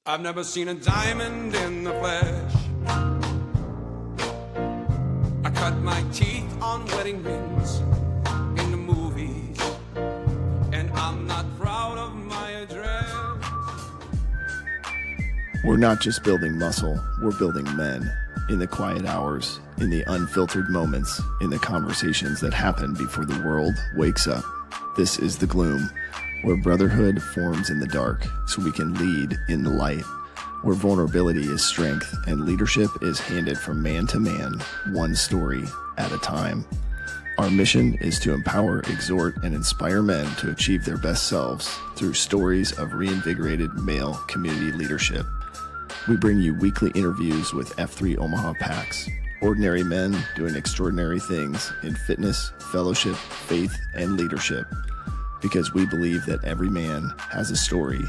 I've never seen a diamond in the flesh. I cut my teeth on wedding rings in the movies, and I'm not proud of my address. We're not just building muscle, we're building men. In the quiet hours, in the unfiltered moments, in the conversations that happen before the world wakes up. This is The Gloom, where brotherhood forms in the dark so we can lead in the light, where vulnerability is strength and leadership is handed from man to man, one story at a time. Our mission is to empower, exhort, and inspire men to achieve their best selves through stories of reinvigorated male community leadership. We bring you weekly interviews with F3 Omaha PAX, ordinary men doing extraordinary things in fitness, fellowship, faith, and leadership, because we believe that every man has a story,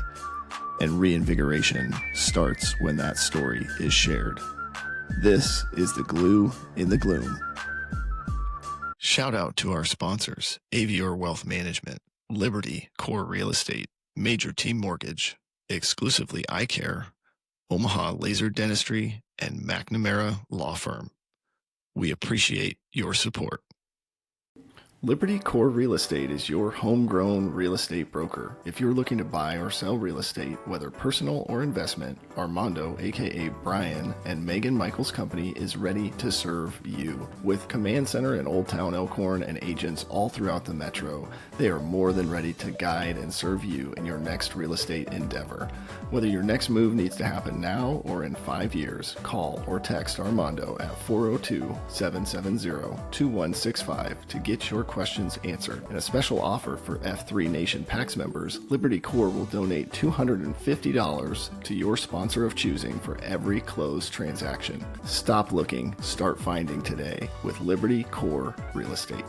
and reinvigoration starts when that story is shared. This is The Glue in the Gloom. Shout out to our sponsors, Avior Wealth Management, Liberty Core Real Estate, Major Team Mortgage, Exclusively Eye Care, Omaha Laser Dentistry, and McNamara Law Firm. We appreciate your support. Liberty Core Real Estate is your homegrown real estate broker. If you're looking to buy or sell real estate, whether personal or investment, Armando, aka Brian, and Megan Michaels' company is ready to serve you. With Command Center in Old Town Elkhorn and agents all throughout the metro, they are more than ready to guide and serve you in your next real estate endeavor. Whether your next move needs to happen now or in 5 years, call or text Armando at 402-770-2165 to get your questions answered. And a special offer for F3 Nation PAX members, Liberty Core will donate $250 to your sponsor of choosing for every closed transaction. Stop looking, start finding today with Liberty Core Real Estate.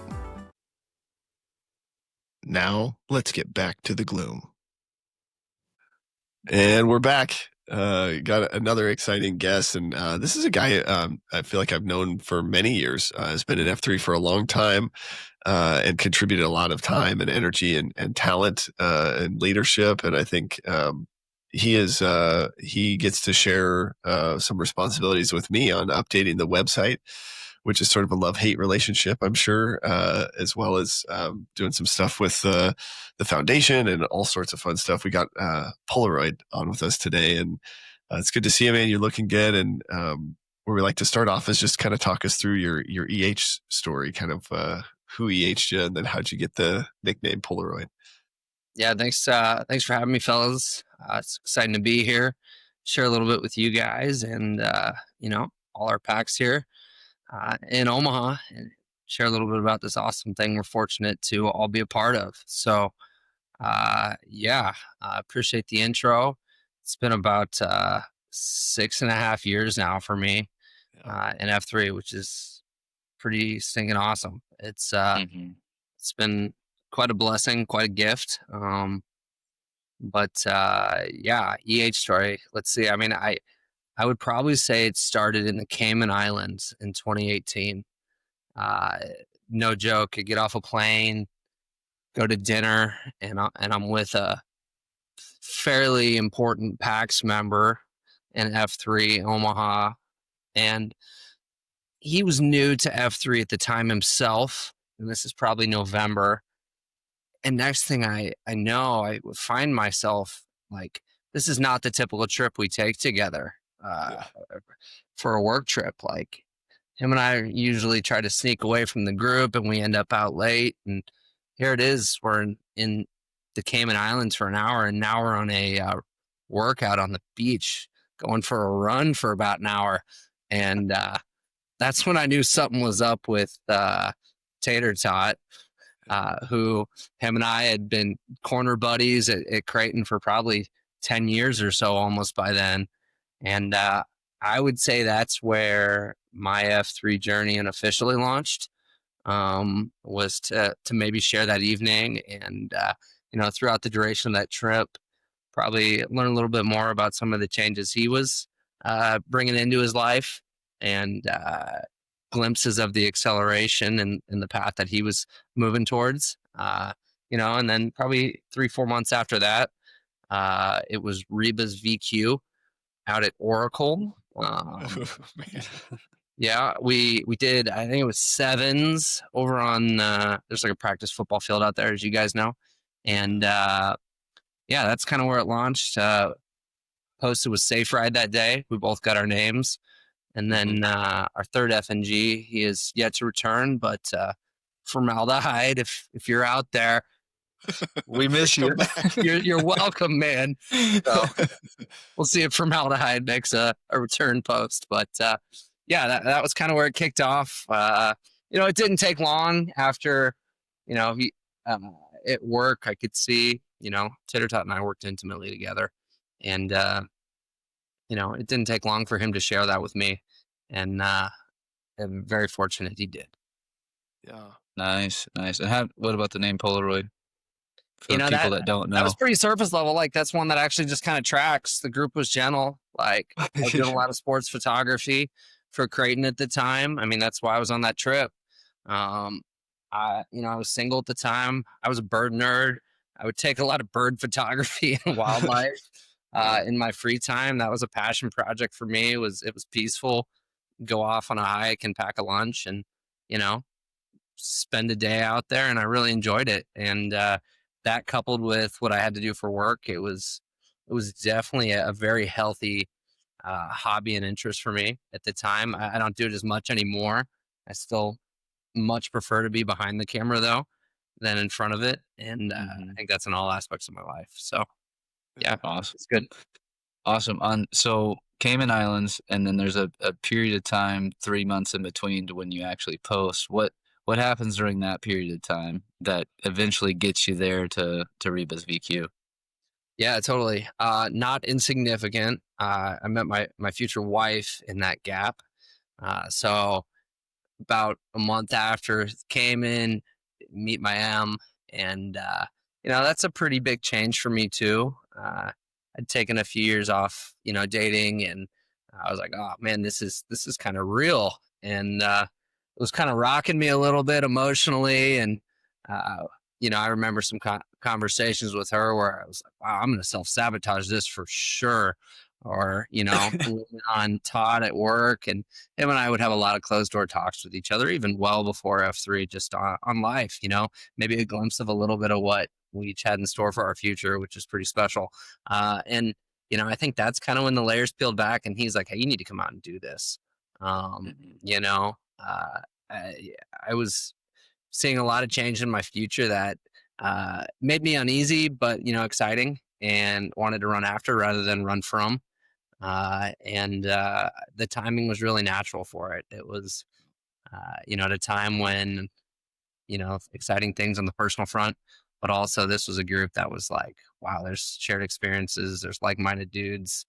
Now, let's get back to the gloom. And we're back. Got another exciting guest, and this is a guy I feel like I've known for many years. Has been in F3 for a long time, and contributed a lot of time and energy and talent and leadership. And I think he gets to share some responsibilities with me on updating the website, which is sort of a love-hate relationship, I'm sure, as well as doing some stuff with the foundation and all sorts of fun stuff. We got Polaroid on with us today, and it's good to see you, man. You're looking good. And where we like to start off is just kind of talk us through your EH story, kind of who EH'd you, and then how'd you get the nickname Polaroid? Yeah, thanks for having me, fellas. It's exciting to be here, share a little bit with you guys and, all our PAX here in Omaha, and share a little bit about this awesome thing we're fortunate to all be a part of. So, I appreciate the intro. It's been about 6.5 years now for me in F3, which is pretty stinking awesome. It's been quite a blessing, quite a gift. EH story. Let's see. I mean, I would probably say it started in the Cayman Islands in 2018. No joke. I get off a plane, go to dinner, and I'm with a fairly important PAX member in F3 Omaha, and he was new to F3 at the time himself, and this is probably November. And next thing I know, I would find myself like, this is not the typical trip we take together for a work trip. Like, him and I usually try to sneak away from the group, and we end up out late. And here it is. We're in the Cayman Islands for an hour, and now we're on a workout on the beach, going for a run for about an hour. And that's when I knew something was up with Tater Tot. Who him and I had been corner buddies at Creighton for probably 10 years or so almost by then. And I would say that's where my F3 journey unofficially launched, was to maybe share that evening and, throughout the duration of that trip, probably learn a little bit more about some of the changes he was bringing into his life, and glimpses of the acceleration and the path that he was moving towards, and then probably 3-4 months after that, it was Reba's VQ out at Oracle. Man. Yeah, we did. I think it was sevens over on. There's like a practice football field out there, as you guys know, and yeah, that's kind of where it launched. Posted was Safe Ride that day. We both got our names, and then our third FNG, he is yet to return, but Formaldehyde, if you're out there, we miss you. Come back. You're welcome, man. So we'll see if Formaldehyde makes a return post. But yeah, that was kind of where it kicked off. It didn't take long after, he at work, I could see, Tittertot and I worked intimately together. And, it didn't take long for him to share that with me. And I'm very fortunate he did. Yeah. Nice. And what about the name Polaroid? For people that don't know. That was pretty surface level. Like, that's one that actually just kind of tracks. The group was gentle. Like, I was doing a lot of sports photography for Creighton at the time. I mean, that's why I was on that trip. I was single at the time. I was a bird nerd. I would take a lot of bird photography and wildlife in my free time. That was a passion project for me. It was peaceful. Go off on a hike and pack a lunch and, spend a day out there. And I really enjoyed it. And that coupled with what I had to do for work, it was definitely a very healthy hobby and interest for me at the time. I don't do it as much anymore. I still much prefer to be behind the camera though than in front of it. And I think that's in all aspects of my life. So yeah, Awesome. it's good. Awesome. So Cayman Islands, and then there's a period of time, 3 months in between to when you actually post. What happens during that period of time that eventually gets you there to Reba's VQ? Yeah, totally. Not insignificant. I met my future wife in that gap. So about a month after came in, meet my M, and that's a pretty big change for me too. I'd taken a few years off, dating, and I was like, oh man, this is kind of real, and it was kind of rocking me a little bit emotionally, and I remember some conversations with her where I was like, wow, I'm going to self-sabotage this for sure. Or, on Todd at work, and him and I would have a lot of closed door talks with each other, even well before F3, just on life, maybe a glimpse of a little bit of what we each had in store for our future, which is pretty special. And, I think that's kind of when the layers peeled back, and he's like, hey, you need to come out and do this. I was seeing a lot of change in my future that made me uneasy, but exciting, and wanted to run after rather than run from. And the timing was really natural for it. It was, at a time when, exciting things on the personal front, but also this was a group that was like, wow, there's shared experiences, there's like-minded dudes.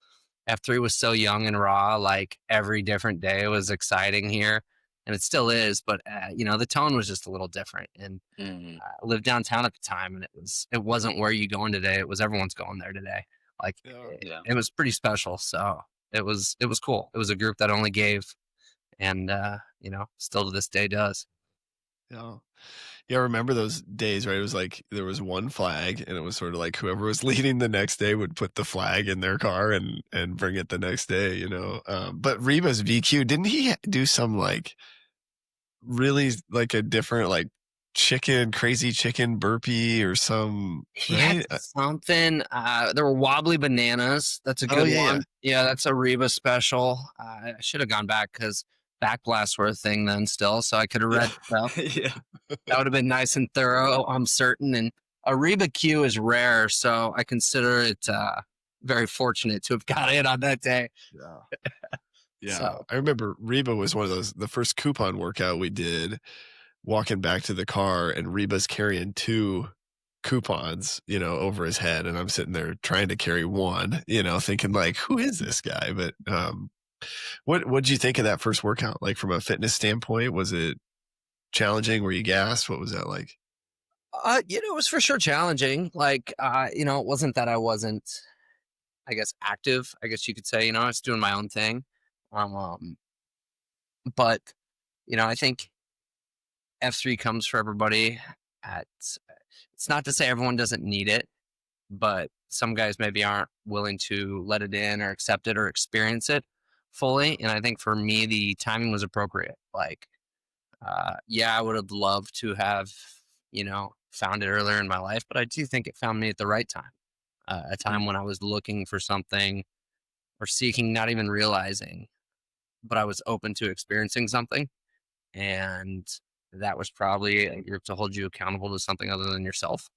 F3 was so young and raw, like every different day was exciting here. And it still is, but the tone was just a little different. And I lived downtown at the time, and it wasn't where you going today. It was everyone's going there today. Like it was pretty special. So it was cool. It was a group that only gave, and still to this day does. Yeah. Yeah, I remember those days, right? It was like there was one flag, and it was sort of like whoever was leading the next day would put the flag in their car and bring it the next day, But Reba's VQ, didn't he do some like really like a different like crazy chicken burpee or some, He right? had something. There were wobbly bananas. That's a good one. Yeah, that's a Reba special. I should have gone back because backblasts were a thing then still, so I could have read stuff. Yeah. That would have been nice and thorough, I'm certain. And a Reba Q is rare, so I consider it very fortunate to have got it on that day. Yeah. Yeah. So. I remember Reba was one of those, the first coupon workout we did, walking back to the car, and Reba's carrying 2 coupons, over his head. And I'm sitting there trying to carry one, thinking like, who is this guy? But what'd you think of that first workout? Like from a fitness standpoint, was it challenging? Were you gassed? What was that like? It was for sure challenging. Like, it wasn't that I wasn't, I guess, active, I guess you could say, I was doing my own thing. But, I think F3 comes for everybody it's not to say everyone doesn't need it, but some guys maybe aren't willing to let it in or accept it or experience it fully. And I think for me, the timing was appropriate. Like, yeah, I would have loved to have, found it earlier in my life, but I do think it found me at the right time, a time when I was looking for something or seeking, not even realizing, but I was open to experiencing something. And that was probably a group to hold you accountable to something other than yourself.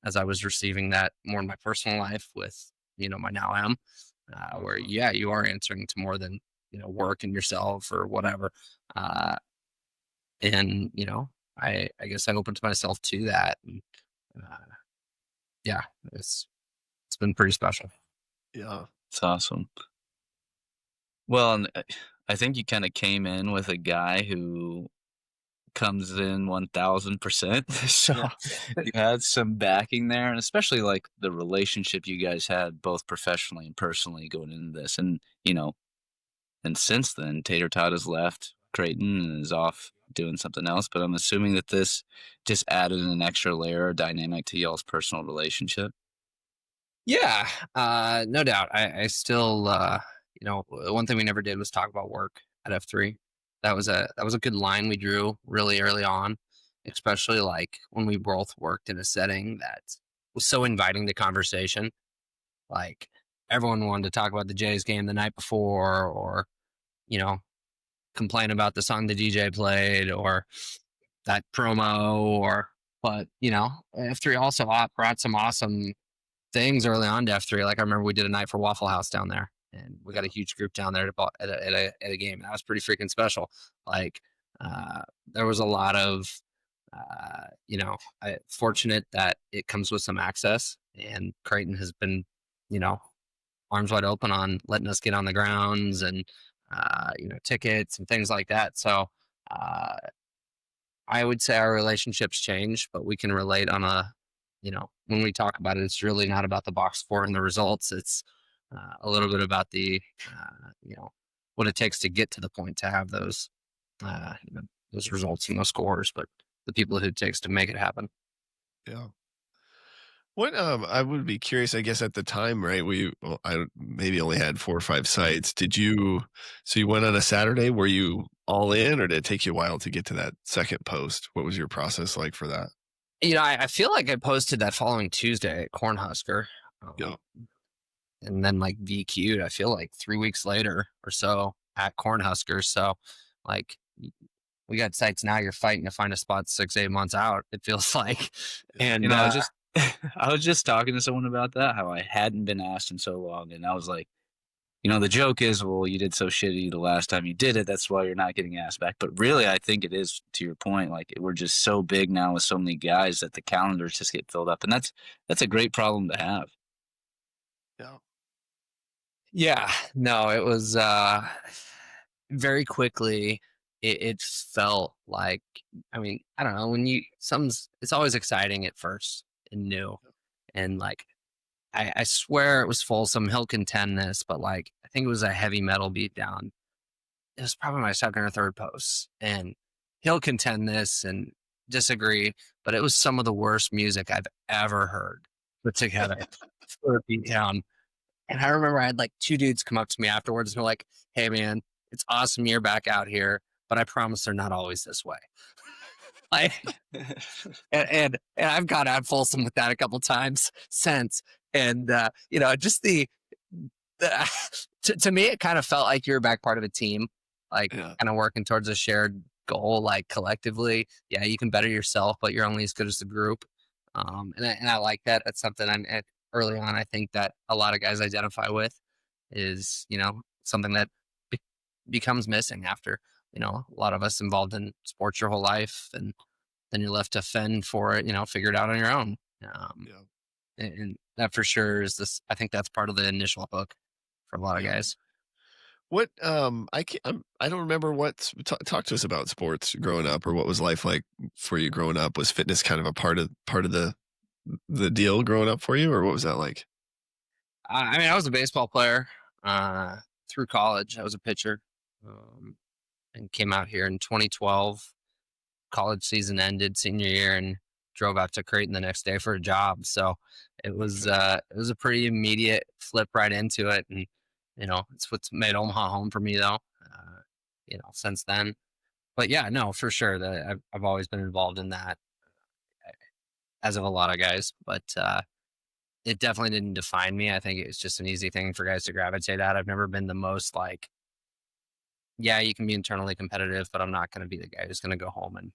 As I was receiving that more in my personal life with, my now am, where, yeah, you are answering to more than, work and yourself or whatever. Uh, and, I guess I opened myself to that. And, uh, yeah, it's been pretty special. Yeah. It's awesome. Well, and I think you kind of came in with a guy who comes in 1000%. So Yeah. you had some backing there, and especially like the relationship you guys had both professionally and personally going into this. And, and since then, Tater Tot has left Creighton and is off doing something else. But I'm assuming that this just added an extra layer of dynamic to y'all's personal relationship. Yeah, no doubt. I still, one thing we never did was talk about work at F3. That was a good line we drew really early on, especially like when we both worked in a setting that was so inviting to conversation. Like everyone wanted to talk about the Jays game the night before, or you know, complain about the song the DJ played, or that promo, or but F3 also brought some awesome things early on to F3. Like I remember we did a night for Waffle House down there, and we got a huge group down there at a game. That was pretty freaking special. Like there was a lot of, fortunate that it comes with some access, and Creighton has been, you know, arms wide open on letting us get on the grounds and, tickets and things like that. So uh, I would say our relationships change, but we can relate on when we talk about it, it's really not about the box score and the results. It's a little bit about the, what it takes to get to the point to have those results and those scores, but the people who it takes to make it happen. Yeah. What I would be curious, I guess at the time, right? I maybe only had 4 or 5 sites. So you went on a Saturday, were you all in, or did it take you a while to get to that second post? What was your process like for that? I feel like I posted that following Tuesday at Cornhusker. Yeah. And then like VQ'd, I feel like 3 weeks later or so at Cornhusker. So like we got sites now, you're fighting to find a spot 6, 8 months out, it feels like. And Just I was just talking to someone about that, how I hadn't been asked in so long, and I was like, the joke is, well, you did so shitty the last time you did it, that's why you're not getting asked back. But really, I think it is, to your point, like we're just so big now with so many guys that the calendars just get filled up, and that's a great problem to have. Yeah. yeah, no, it was very quickly it felt like, I mean, I don't know, when it's always exciting at first and new. And like I swear it was Folsom. He'll contend this, but like I think it was a heavy metal beatdown. It was probably my second or third post, and he'll contend this and disagree, but it was some of the worst music I've ever heard put together for a beatdown. And I remember I had like 2 dudes come up to me afterwards and were like, "Hey man, it's awesome you're back out here, but I promise they're not always this way." Like, and I've gone out Folsom with that a couple times since, and just the to me it kind of felt like you're back part of a team, like Yeah. kind of working towards a shared goal, like collectively. Yeah, you can better yourself, but you're only as good as the group. And I like that. That's something early on. I think that a lot of guys identify with is something that be- becomes missing after a lot of us involved in sports your whole life, and then you're left to fend for it, figure it out on your own. Yeah. And that for sure is this. I think that's part of the initial hook for a lot of Yeah. guys. What I don't remember talk to us about sports growing up, or what was life like for you growing up? Was fitness kind of a part of the deal growing up for you, or what was that like? I mean, I was a baseball player through college. I was a pitcher, and came out here in 2012. College season ended senior year, and drove out to Creighton the next day for a job. So it was a pretty immediate flip right into it. And, it's what's made Omaha home for me though, since then. But yeah, no, for sure that I've always been involved in that, as of a lot of guys, but it definitely didn't define me. I think it's just an easy thing for guys to gravitate at. I've never been the most like, yeah, you can be internally competitive, but I'm not going to be the guy who's going to go home and,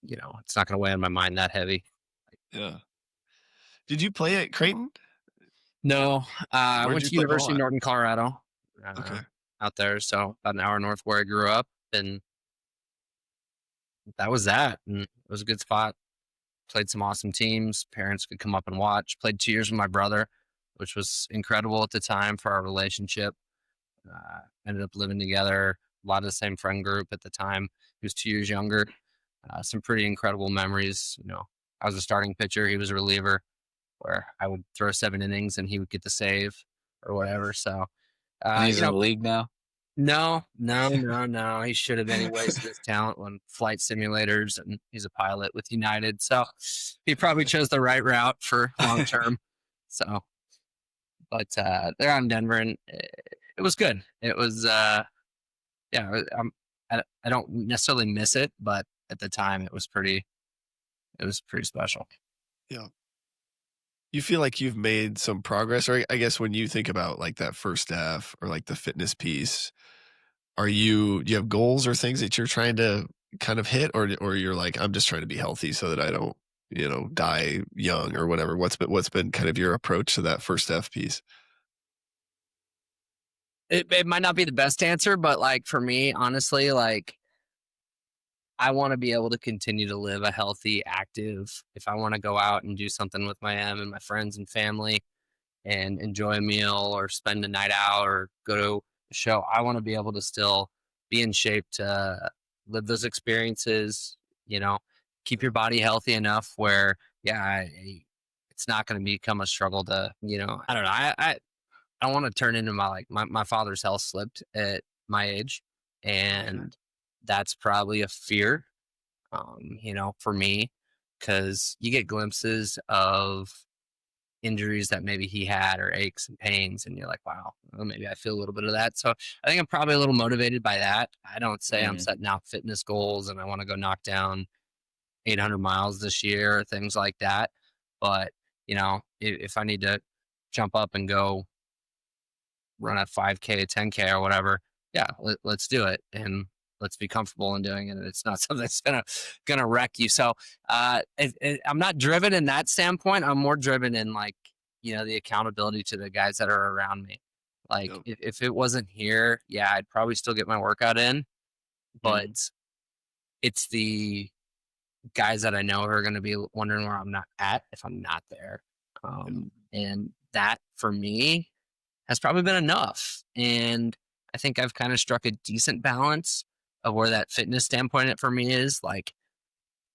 it's not going to weigh on my mind that heavy. Yeah. Did you play at Creighton? No, I Where'd went you to play ball University of at? Northern Colorado, Okay. out there. So about an hour north where I grew up, and that was that. And it was a good spot. Played some awesome teams. Parents could come up and watch. Played 2 years with my brother, which was incredible at the time for our relationship. Ended up living together, a lot of the same friend group at the time. He was 2 years younger. Some pretty incredible memories. I was a starting pitcher. He was a reliever, where I would throw 7 innings and he would get the save or whatever. So, And he's in the league now. no, no, no, no. He should have been. He wasted his talent on flight simulators, and he's a pilot with United. So he probably chose the right route for long term. So, but they're out in Denver, and it was good. It was, yeah. I don't necessarily miss it, but at the time, it was pretty special. Yeah. You feel like you've made some progress, or I guess when you think about like that first step or like the fitness piece, do you have goals or things that you're trying to kind of hit, or you're like, I'm just trying to be healthy so that I don't, die young or whatever? What's been kind of your approach to that first step piece? It might not be the best answer, but like for me, honestly, like I want to be able to continue to live a healthy, active. If I want to go out and do something with my and my friends and family and enjoy a meal or spend a night out or go to a show, I want to be able to still be in shape to live those experiences, keep your body healthy enough where, yeah, it's not going to become a struggle to, I don't know. I don't want to turn into my father's health slipped at my age. And that's probably a fear, for me, because you get glimpses of injuries that maybe he had or aches and pains, and you're like, wow, well, maybe I feel a little bit of that. So I think I'm probably a little motivated by that. I don't say I'm setting out fitness goals and I want to go knock down 800 miles this year or things like that. But, if I need to jump up and go run a 5K, 10K or whatever, yeah, let's do it. And let's be comfortable in doing it. And it's not something that's gonna wreck you. So I'm not driven in that standpoint. I'm more driven in like, the accountability to the guys that are around me. Like if it wasn't here, yeah, I'd probably still get my workout in, but it's the guys that I know are going to be wondering where I'm not at if I'm not there. And that for me has probably been enough. And I think I've kind of struck a decent balance of where that fitness standpoint for me is. Like,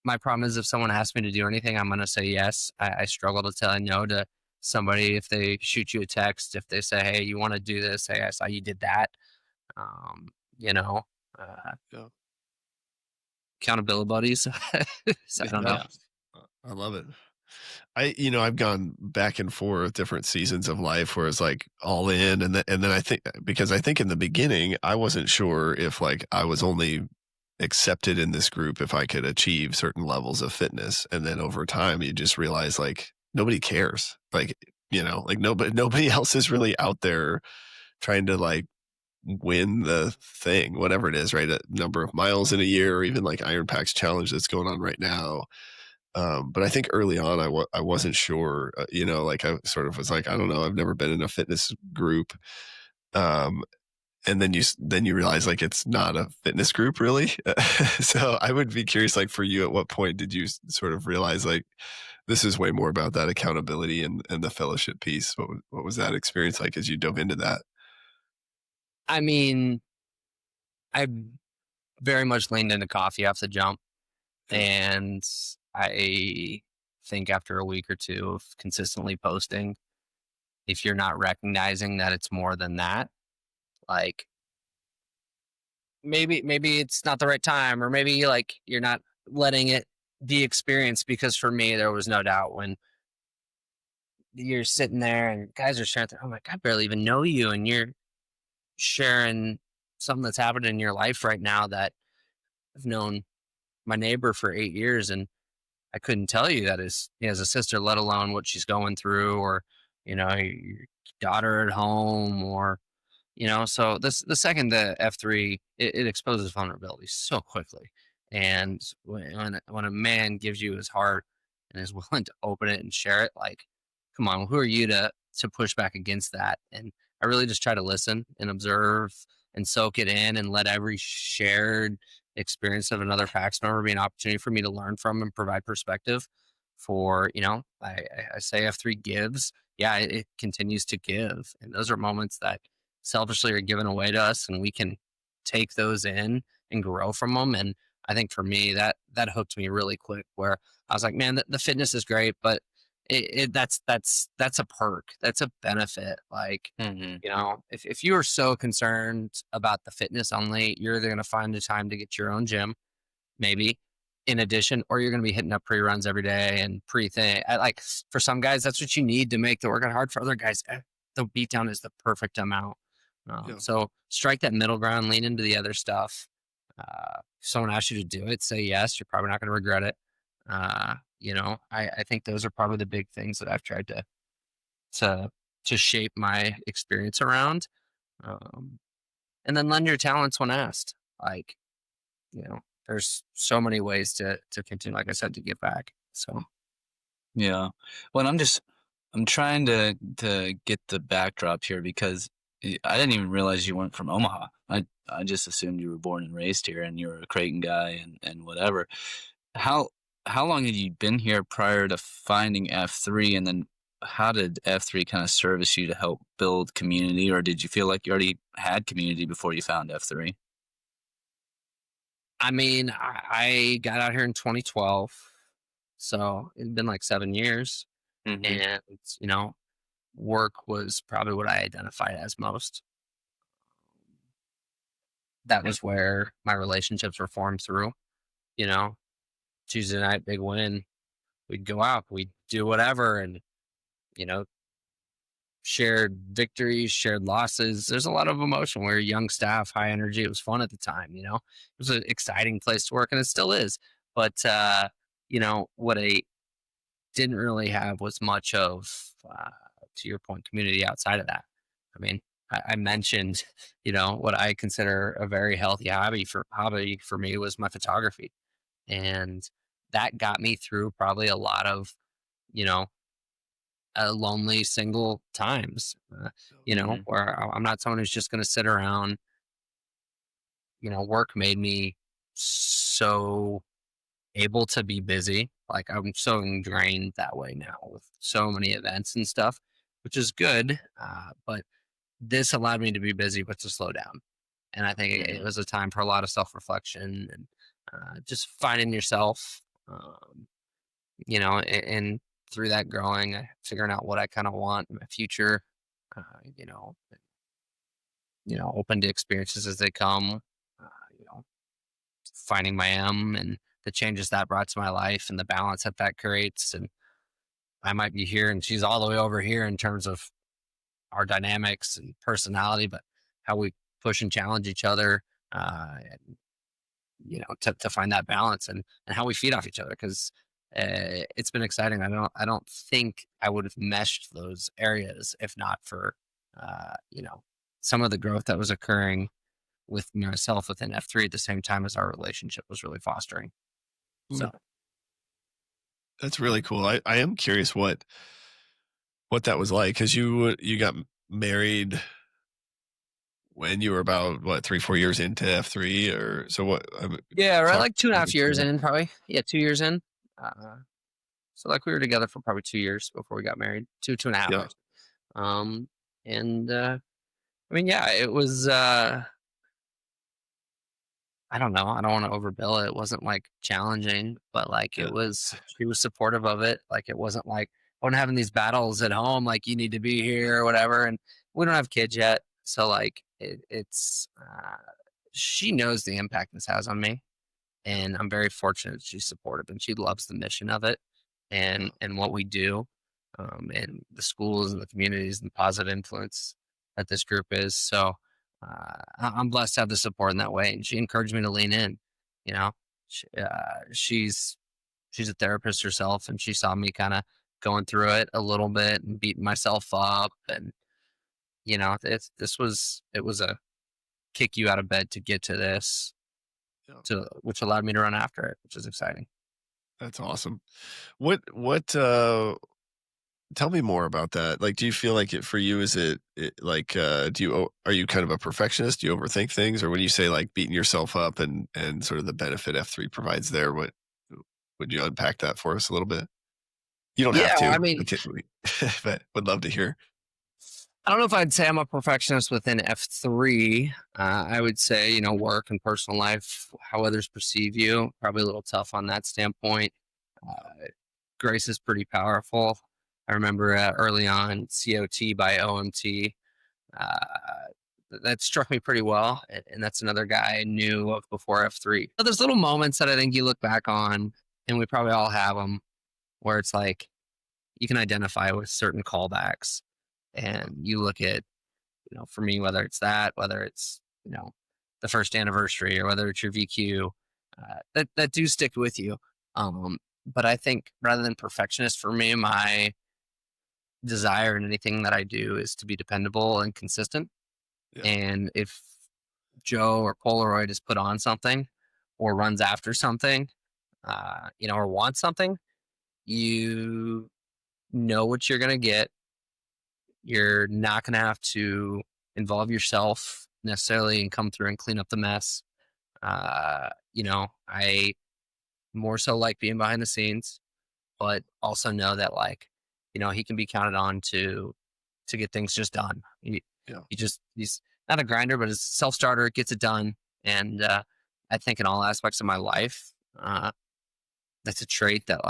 my problem is if someone asks me to do anything, I'm going to say yes. I struggle to tell no to somebody if they shoot you a text, if they say, hey, you want to do this? Hey, I saw you did that. Accountability buddies. So I don't know. I love it. I've gone back and forth different seasons of life where it's like all in. And then I think in the beginning, I wasn't sure if like I was only accepted in this group if I could achieve certain levels of fitness. And then over time, you just realize like nobody cares. Like, like nobody else is really out there trying to like win the thing, whatever it is, right? A number of miles in a year, or even like Iron Pack's challenge that's going on right now. But I think early on, I wasn't sure, like I sort of was like, I don't know, I've never been in a fitness group. And then you realize like it's not a fitness group really. So I would be curious, like for you, at what point did you sort of realize like this is way more about that accountability and the fellowship piece? What was that experience like as you dove into that? I mean, I very much leaned into coffee off the jump. And I think after a week or two of consistently posting, if you're not recognizing that it's more than that, like maybe it's not the right time, or maybe like you're not letting it the experience, because for me, there was no doubt when you're sitting there and guys are sharing, I'm like, I barely even know you. And you're sharing something that's happened in your life right now that I've known my neighbor for 8 years. And I couldn't tell you that he has a sister, let alone what she's going through, or, your daughter at home, or, so the second the F3, it exposes vulnerability so quickly. And when a man gives you his heart and is willing to open it and share it, like, come on, who are you to push back against that? And I really just try to listen and observe and soak it in, and let every shared experience of another PAX member be an opportunity for me to learn from and provide perspective for, I say F3 gives. Yeah, it continues to give. And those are moments that selfishly are given away to us, and we can take those in and grow from them. And I think for me, that hooked me really quick, where I was like, man, the fitness is great, but that's a perk. That's a benefit. Like, Hmm. if you are so concerned about the fitness only, you're either going to find the time to get your own gym, maybe, in addition, or you're going to be hitting up pre-runs every day and pre-thing. Like, for some guys, that's what you need to make the workout hard. For other guys, the beatdown is the perfect amount. Yeah. So strike that middle ground, lean into the other stuff. If someone asks you to do it, say yes. You're probably not going to regret it. I think those are probably the big things that I've tried to to shape my experience around. Um, and then lend your talents when asked. Like, there's so many ways to continue, like I said, to give back. So Yeah. Well, I'm trying to get the backdrop here because I didn't even realize you weren't from Omaha. I just assumed you were born and raised here and you were a Creighton guy and whatever. How how long had you been here prior to finding F3, and then how did F3 kind of service you to help build community, or did you feel like you already had community before you found F3? I mean, I got out here in 2012, so it's been like 7 years, Hmm. and work was probably what I identified as most. That was where my relationships were formed through. You know, Tuesday night, big win. We'd go out, we'd do whatever, and you know, shared victories, shared losses. There's a lot of emotion. We're young staff, high energy. It was fun at the time. It was an exciting place to work, and it still is. But what I didn't really have was much of, to your point, community outside of that. I mean, I mentioned, what I consider a very healthy hobby for me was my photography, and that got me through probably a lot of, you know, lonely single times. Hmm. Where I'm not someone who's just going to sit around. Work made me so able to be busy. Like, I'm so ingrained that way now with so many events and stuff, which is good. But this allowed me to be busy, but to slow down. And I think it Hmm. was a time for a lot of self reflection and just finding yourself, and through that growing, figuring out what I kind of want in my future, uh, you know, open to experiences as they come, uh, you know, finding my and the changes that brought to my life and the balance that creates. And I might be here and she's all the way over here in terms of our dynamics and personality, but how we push and challenge each other, and to find that balance, and how we feed off each other. Because it's been exciting. I don't think I would have meshed those areas if not for some of the growth that was occurring with myself within F3 at the same time as our relationship was really fostering. Ooh, So that's really cool. I am curious what that was like, because you got married when you were about what 3 4 years into F3, or so what? yeah, right, Talk like two and a talk me half through years that. in, probably. Yeah, 2 years in. Uh, so like we were together for probably 2 years before we got married. Two and a half Yeah. actually. And I mean, yeah, it was. I don't know. I don't want to overbill it. It wasn't like challenging, but like Yeah. she was supportive of it. Like, it wasn't like I wasn't having these battles at home, like you need to be here or whatever. And we don't have kids yet. So like it's she knows the impact this has on me. And I'm very fortunate she's supportive and she loves the mission of it and what we do, and the schools and the communities and the positive influence that this group is. So I'm blessed to have the support in that way. And she encouraged me to lean in. You know, she, she's a therapist herself, and she saw me kind of going through it a little bit and beating myself up. And it was a kick you out of bed to get to this, Yeah. to which allowed me to run after it, which is exciting. That's awesome. What tell me more about that. Like, do you feel like it for you, is it like, are you kind of a perfectionist? Do you overthink things? Or when you say like beating yourself up and sort of the benefit F3 provides there, what would you unpack that for us a little bit? You don't have Yeah, to, I mean, but would love to hear. I don't know if I'd say I'm a perfectionist within F3. I would say, work and personal life, how others perceive you, probably a little tough on that standpoint. Uh, Grace is pretty powerful. I remember early on COT by OMT. Uh, that struck me pretty well. And that's another guy I knew of before F3. But there's little moments that I think you look back on, and we probably all have them, where it's like you can identify with certain callbacks. And you look at, for me, whether it's that, whether it's, the first anniversary or whether it's your VQ, that do stick with you. But I think rather than perfectionist, for me, my desire in anything that I do is to be dependable and consistent. Yeah. And if Joe or Polaroid is put on something or runs after something, or wants something, you know what you're going to get. You're not going to have to involve yourself necessarily and come through and clean up the mess. I more so like being behind the scenes, but also know that he can be counted on to get things just done. Yeah. He's not a grinder, but he's a self-starter, gets it done. And I think in all aspects of my life, that's a trait that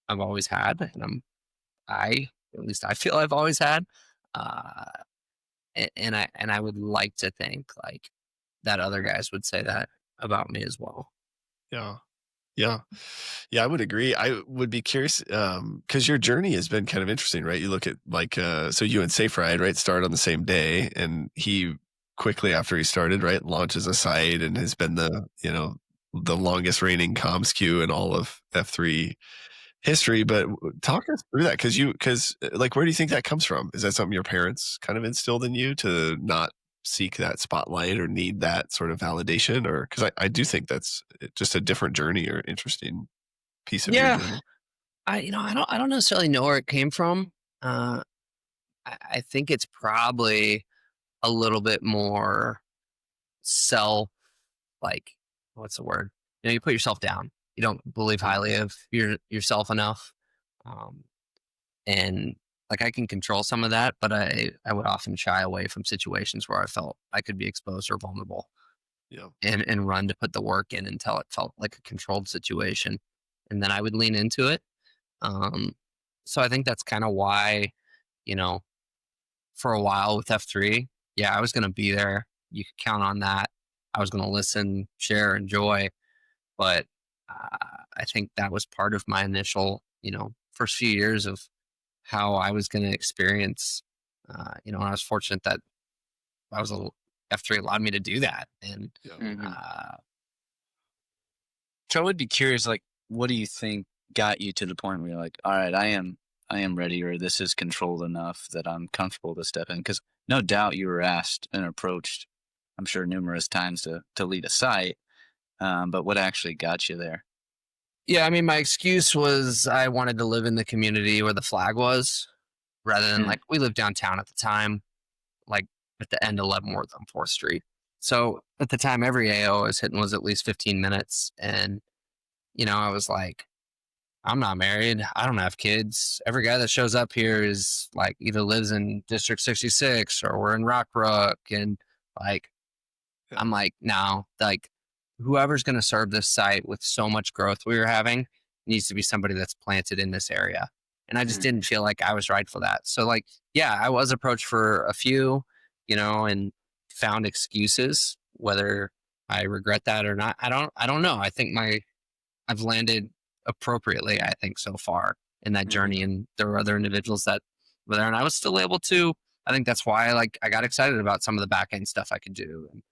I've always had, and at least I feel I've always had. Uh, and I would like to think that other guys would say that about me as well. Yeah. Yeah. Yeah, I would agree. I would be curious, because your journey has been kind of interesting, right? You look at so you and Safe Ride, right, started on the same day, and he quickly after he started, right, launches a site and has been the longest reigning comms queue in all of F3 history. But talk us through that, because where do you think that comes from? Is that something your parents kind of instilled in you to not seek that spotlight or need that sort of validation? Or because I do think that's just a different journey or interesting piece of your Yeah, journey. I don't necessarily know where it came from. I think it's probably a little bit more self, like, what's the word? You put yourself down. You don't believe highly of yourself enough. Um, and I can control some of that, but I would often shy away from situations where I felt I could be exposed or vulnerable, Yeah. and run to put the work in until it felt like a controlled situation. And then I would lean into it. Um, so I think that's kind of why, you know, for a while with F3, yeah, I was going to be there. You could count on that. I was going to listen, share, enjoy. But I think that was part of my initial, first few years of how I was going to experience, and I was fortunate that I was F3 allowed me to do that. And Yeah. Mhm. uh, So I would be curious, what do you think got you to the point where you're like, all right, I am ready, or this is controlled enough that I'm comfortable to step in? Because no doubt you were asked and approached, I'm sure, numerous times to lead a site. But what actually got you there? yeah, I mean, my excuse was I wanted to live in the community where the flag was, rather than Mm. we lived downtown at the time, like at the end of Leavenworth on 4th Street. So at the time, every AO I was hitting was at least 15 minutes. And, I was like, I'm not married. I don't have kids. Every guy that shows up here is either lives in District 66 or we're in Rockbrook. And like, Yeah. I'm like, no, whoever's going to serve this site with so much growth we were having needs to be somebody that's planted in this area. And I just didn't feel like I was right for that. So yeah, I was approached for a few, and found excuses, whether I regret that or not. I don't know. I think I've landed appropriately, I think, so far in that Mhm. journey. And there were other individuals that were there and I was still able to. I think that's why I got excited about some of the back end stuff I could do and,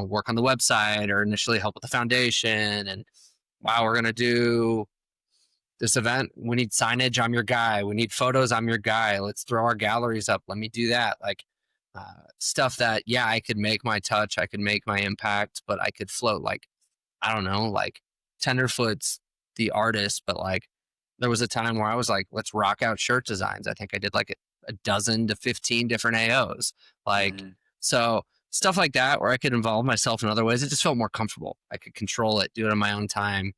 work on the website or initially help with the foundation. And wow, we're gonna do this event. We need signage. I'm your guy. We need photos. I'm your guy. Let's throw our galleries up. Let me do that. Stuff that, yeah, I could make my touch, I could make my impact, but I could float I don't know, Tenderfoot's the artist, but there was a time where I was like, let's rock out shirt designs. I think I did a dozen to 15 different AOs. Like, Mhm. so stuff like that where I could involve myself in other ways. It just felt more comfortable. I could control it, do it on my own time.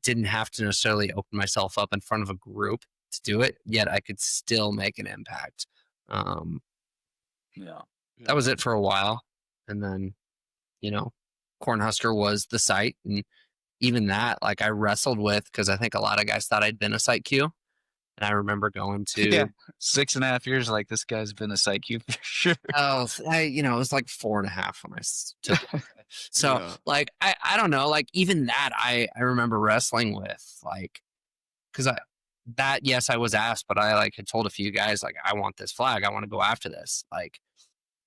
Didn't have to necessarily open myself up in front of a group to do it, yet I could still make an impact. Um, Yeah. that was it for a while. And then, you know, Cornhusker was the site. And even that, I wrestled with because I think a lot of guys thought I'd been a site Q. And I remember going Yeah. to, 6.5 years, like this guy's been a psych you for sure. it was like 4.5 when I took it. So Yeah. I don't know, even that I remember wrestling with, because yes, I was asked, but I had told a few guys, I want this flag. I want to go after this.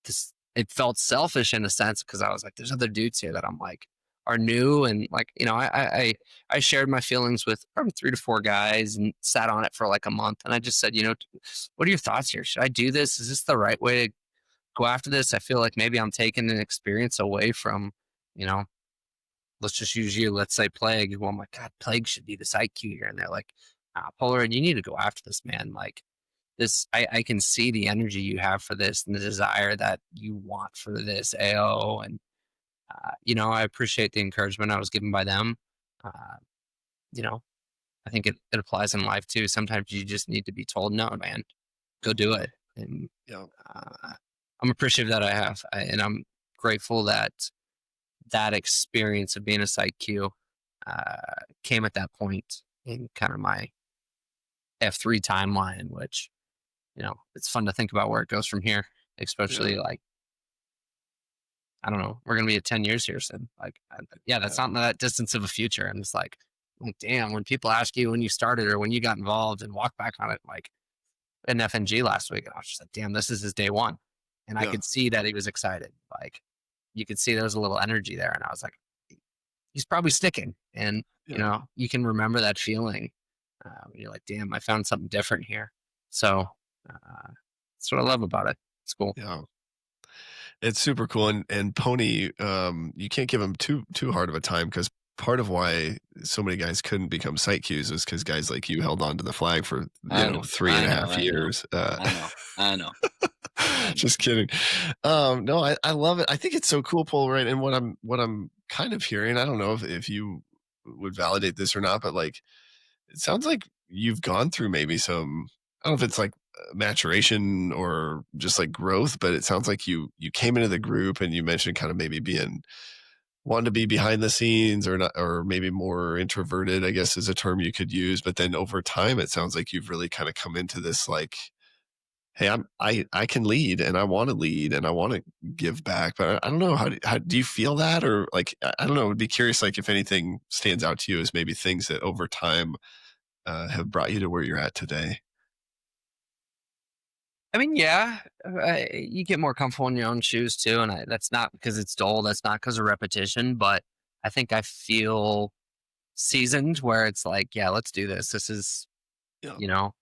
This, it felt selfish in a sense because I was like, there's other dudes here that I'm are new. And I shared my feelings with probably 3 to 4 guys and sat on it for a month. And I just said, what are your thoughts here? Should I do this? Is this the right way to go after this? I feel like maybe I'm taking an experience away from, you know, let's just use you. Let's say Plague. Well, I'm like, God, Plague should be the site queue here. And they're like, Polaroid, you need to go after this, man. This, I can see the energy you have for this and the desire that you want for this AO. And, I appreciate the encouragement I was given by them. Uh, you know, I think it applies in life too. Sometimes you just need to be told, no, man, go do it. And Yeah. I'm appreciative that I have. And I'm grateful that that experience of being a site Q uh, came at that point in kind of my F3 timeline, which, it's fun to think about where it goes from here, Yeah. especially I don't know, we're going to be at 10 years here soon. Yeah, that's Yeah. not that distance of a future. And it's damn, when people ask you when you started or when you got involved and walk back on it, in FNG last week, and I was just like, damn, this is his day one. And I Yeah. could see that he was excited. You could see there was a little energy there. And I was like, he's probably sticking. And, Yeah. you can remember that feeling when you're like, damn, I found something different here. So that's what I love about it. It's cool. Yeah. It's super cool. And Pony, you can't give him too hard of a time because part of why so many guys couldn't become site cues is because guys like you held on to the flag for I know. three I and a know. half I know. years. I know. I know. I know. Just kidding. No, I love it. I think it's so cool, Polaroid. And what I'm kind of hearing, I don't know if you would validate this or not, but it sounds like you've gone through maybe some, I don't know if it's maturation or just growth, but it sounds like you came into the group and you mentioned kind of maybe being wanting to be behind the scenes or not, or maybe more introverted, I guess is a term you could use. But then over time, it sounds like you've really kind of come into this hey, I can lead and I want to lead and I want to give back, but I don't know how do you feel that? Or I don't know, would be curious, if anything stands out to you as maybe things that over time have brought you to where you're at today. I mean, yeah, you get more comfortable in your own shoes too. And that's not because it's dull. That's not because of repetition, but I think I feel seasoned where it's yeah, let's do this. This is, Yeah. you know,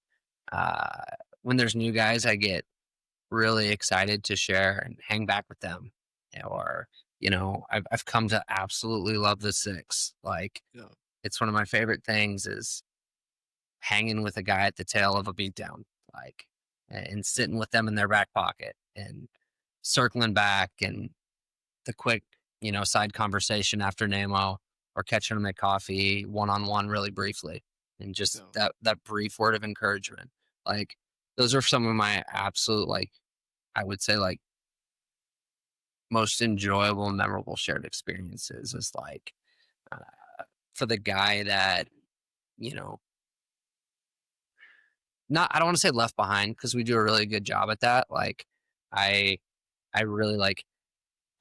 uh, when there's new guys, I get really excited to share and hang back with them. Or, I've come to absolutely love the six. Yeah. It's one of my favorite things is hanging with a guy at the tail of a beatdown, and sitting with them in their back pocket and circling back and the quick, side conversation after Nemo or catching them at coffee one on one really briefly. And just Yeah. that brief word of encouragement. Like those are some of my absolute, I would say most enjoyable, memorable shared experiences is uh, for the guy that, you know, not, I don't want to say left behind because we do a really good job at that. I, I really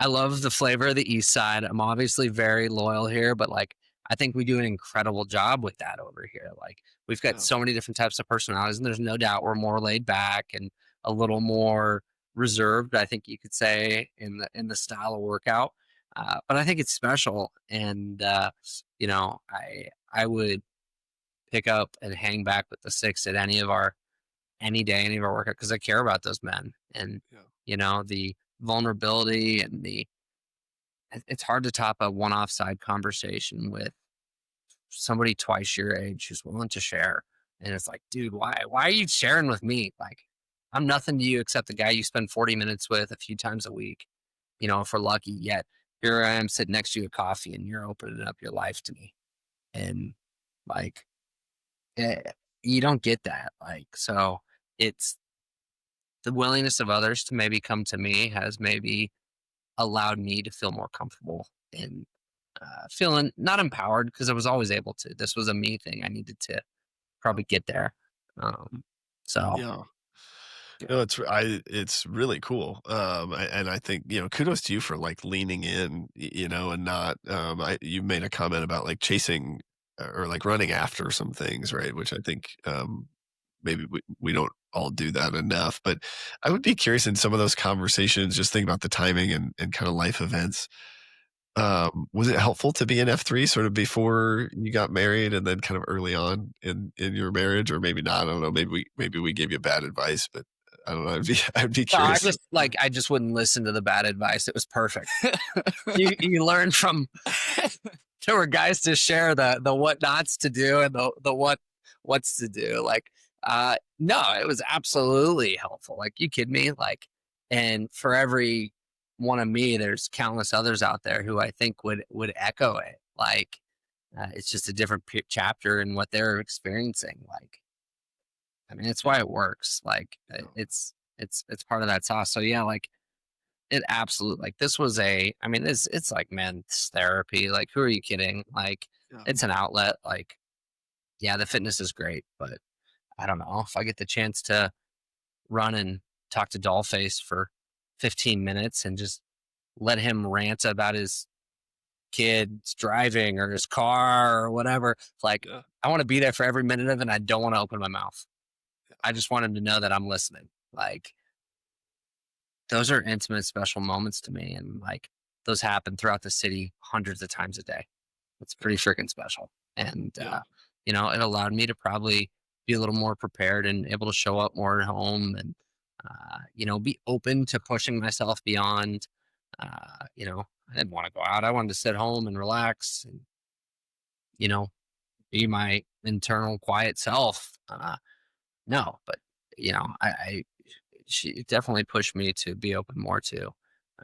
I love the flavor of the East Side. I'm obviously very loyal here, but like I think we do an incredible job with that over here. Like we've got Yeah. so many different types of personalities, and there's no doubt we're more laid back and a little more reserved, I think you could say, in the style of workout. But I think it's special, and I would pick up and hang back with the six at any day, any of our workout because I care about those men and Yeah. the vulnerability and it's hard to top a one offside conversation with somebody twice your age who's willing to share. And it's like, dude, why are you sharing with me? Like, I'm nothing to you except the guy you spend 40 minutes with a few times a week, if we're lucky. Yet here I am sitting next to you at coffee and you're opening up your life to me. And like, eh, you don't get that. Like, so it's the willingness of others to maybe come to me has maybe allowed me to feel more comfortable and feeling not empowered because I was always able to. This was a me thing. I needed to probably get there. Um, so Yeah. yeah. No, it's really cool. And I think, kudos to you for like leaning in, and not, you made a comment about like chasing or like running after some things, right? Which I think, maybe we don't all do that enough, but I would be curious in some of those conversations, just think about the timing and kind of life events. Was it helpful to be an F3 sort of before you got married and then kind of early on in your marriage, or maybe not? I don't know. Maybe we gave you bad advice, but I don't know. I'd be No, curious. I just wouldn't listen to the bad advice. It was perfect. You learn from there were guys to share the what nots to do and the what's to do. Like no, it was absolutely helpful. Like you kid me? Like and for every one of me, there's countless others out there who I think would echo it. Like it's just a different chapter in what they're experiencing. Like I mean, it's why it works. Like it's part of that sauce. So yeah, like it absolutely like this was I mean, it's like men's therapy. Like who are you kidding? Like Yeah. it's an outlet. Like yeah, the fitness is great, but I don't know if I get the chance to run and talk to Dollface for 15 minutes and just let him rant about his kids driving or his car or whatever. Like Yeah. I want to be there for every minute of it and I don't want to open my mouth. I just want him to know that I'm listening. Like those are intimate, special moments to me. And like those happen throughout the city hundreds of times a day. It's pretty freaking special. And, Yeah. it allowed me to probably be a little more prepared and able to show up more at home and, be open to pushing myself beyond, I didn't want to go out. I wanted to sit home and relax and, you know, be my internal quiet self. No, but, I she definitely pushed me to be open more to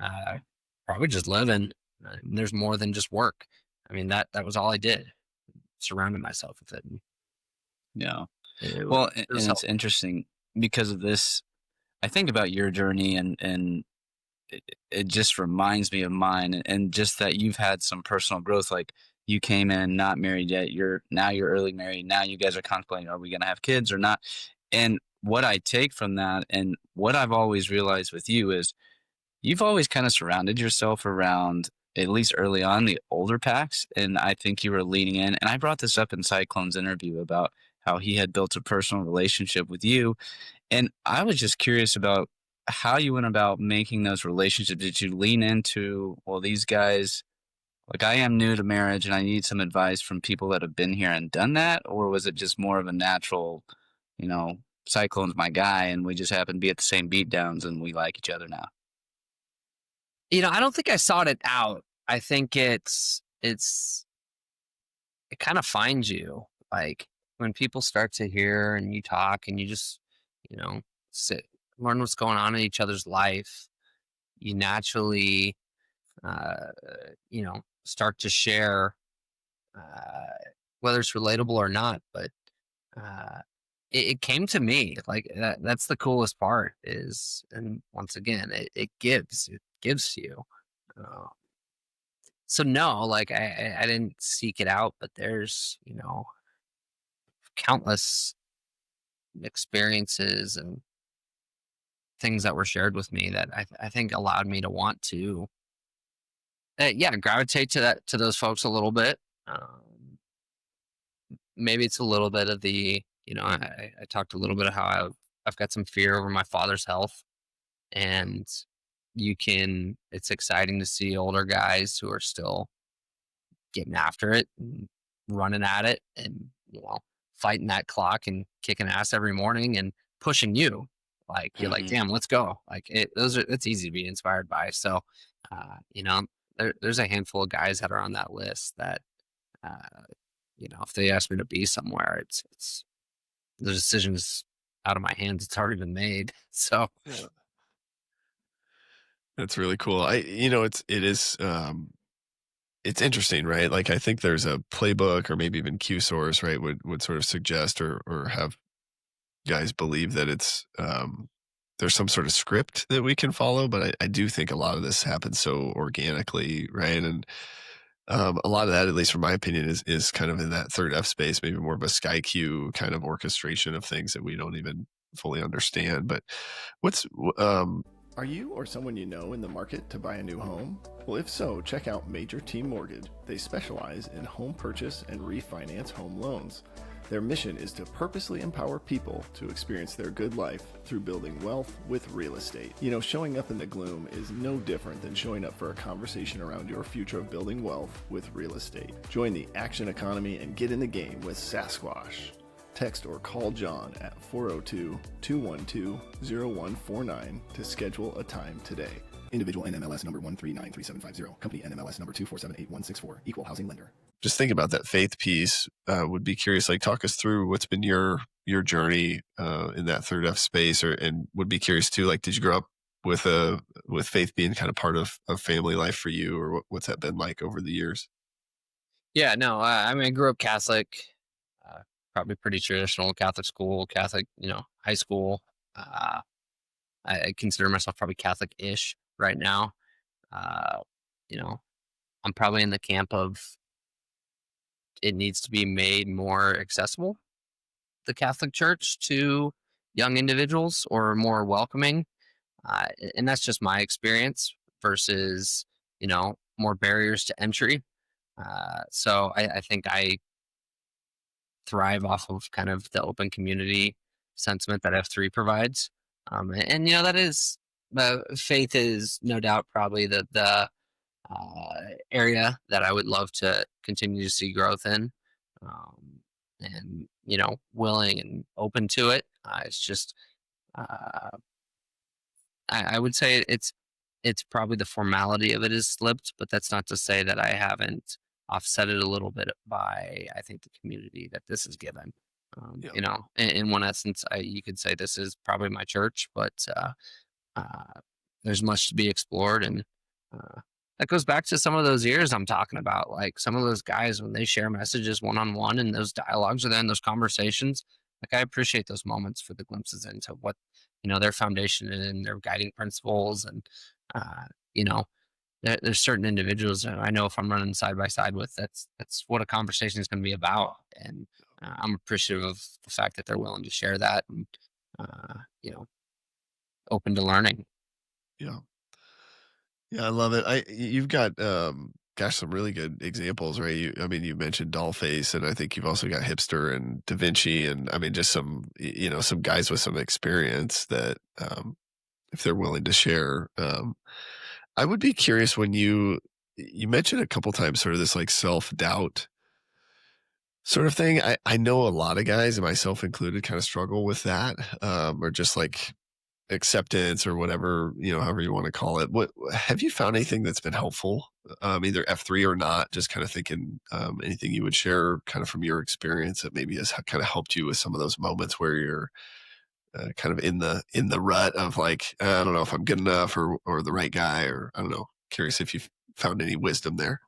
uh, probably just living. There's more than just work. I mean that was all I did. Surrounded myself with it. And Yeah. it Well, it was and it's helpful. interesting because of this. I think about your journey, and it just reminds me of mine, and just that you've had some personal growth. Like you came in not married yet. You're early married. Now you guys are contemplating, are we going to have kids or not? And what I take from that, and what I've always realized with you is you've always kind of surrounded yourself around, at least early on, the older packs. And I think you were leaning in. And I brought this up in Cyclone's interview about how he had built a personal relationship with you. And I was just curious about how you went about making those relationships. Did you lean into, well, these guys, like I am new to marriage and I need some advice from people that have been here and done that? Or was it just more of a natural, you know, Cyclone's my guy and we just happen to be at the same beat downs and we like each other now? I don't think I sought it out. I think it kind of finds you. Like when people start to hear and you talk and you just, you know, sit learn what's going on in each other's life, you naturally uh, start to share uh, whether it's relatable or not. But uh, it came to me like that's the coolest part is, and once again, it gives to you. Uh, so no, like I didn't seek it out, but there's countless experiences and things that were shared with me that I think allowed me to want to. Yeah, gravitate to those folks a little bit. Maybe it's a little bit of the, I talked a little bit of how I've got some fear over my father's health, and it's exciting to see older guys who are still getting after it and running at it, and fighting that clock and kicking ass every morning and pushing you. Like, you're like, Mhm. damn, let's go. Like, it's easy to be inspired by. So, there's a handful of guys that are on that list that, uh, if they ask me to be somewhere, it's the decision's out of my hands. It's already been made. So, Yeah. That's really cool. It's interesting, right? Like, I think there's a playbook or maybe even Q source, right? Would sort of suggest or have guys believe that there's some sort of script that we can follow, but I do think a lot of this happens so organically, right? And a lot of that, at least from my opinion, is kind of in that third F space, maybe more of a sky cue kind of orchestration of things that we don't even fully understand. But what's are you or someone you know in the market to buy a new home? Well, if so, check out Major Team Mortgage. They specialize in home purchase and refinance home loans. Their mission is to purposely empower people to experience their good life through building wealth with real estate. Showing up in the gloom is no different than showing up for a conversation around your future of building wealth with real estate. Join the action economy and get in the game with Sasquatch. Text or call John at 402-212-0149 to schedule a time today. Individual NMLS number 1393750. Company NMLS number 2478164. Equal housing lender. Just think about that faith piece. Would be curious, like, talk us through what's been your journey in that third F space, and would be curious too, like, did you grow up with faith being kind of part of family life for you, or what's that been like over the years? yeah, no, I mean, I grew up Catholic, probably pretty traditional Catholic school, Catholic, high school. Uh, I consider myself probably Catholic-ish right now. Uh, you know, I'm probably in the camp of it needs to be made more accessible, the Catholic Church, to young individuals, or more welcoming. And that's just my experience versus, more barriers to entry. So I think I thrive off of kind of the open community sentiment that F3 provides. That is, faith is no doubt probably area that I would love to continue to see growth in, and willing and open to it. It's just, uh, I would say it's probably the formality of it has slipped, but that's not to say that I haven't offset it a little bit by, I think, the community that this is given. Yeah. In one essence, you could say this is probably my church, but uh, there's much to be explored, and uh, that goes back to some of those years I'm talking about. Like, some of those guys, when they share messages one on one, and those dialogues are there, and those conversations. Like, I appreciate those moments for the glimpses into what their foundation and their guiding principles, and uh, you know there's certain individuals that I know, if I'm running side by side with, that's what a conversation is going to be about, and I'm appreciative of the fact that they're willing to share that, and uh, you know open to learning. Yeah. Yeah, I love it. You've got gosh, some really good examples, right? I mean, you mentioned Dollface, and I think you've also got Hipster and Da Vinci, and I mean, just some some guys with some experience that if they're willing to share. I would be curious when you mentioned a couple times sort of this like self-doubt sort of thing. I know a lot of guys, and myself included, kind of struggle with that, or just like acceptance or whatever, however you want to call it. What have you found anything that's been helpful, either F3 or not? Just kind of thinking, anything you would share kind of from your experience that maybe has kind of helped you with some of those moments where you're kind of in the rut of like, I don't know if I'm good enough or the right guy, or I don't know. Curious if you've found any wisdom there.